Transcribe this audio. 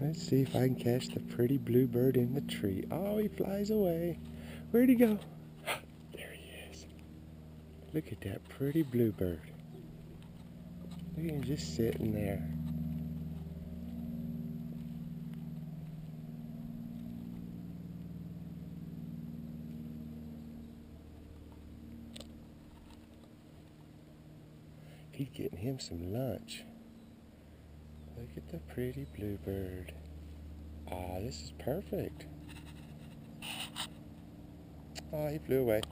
Let's see if I can catch the pretty bluebird in the tree. Oh, he flies away. Where'd he go? There he is. Look at that pretty bluebird. Look at him just sitting there. He's getting him some lunch. Look at the pretty bluebird. Ah, this is perfect. Oh, he flew away.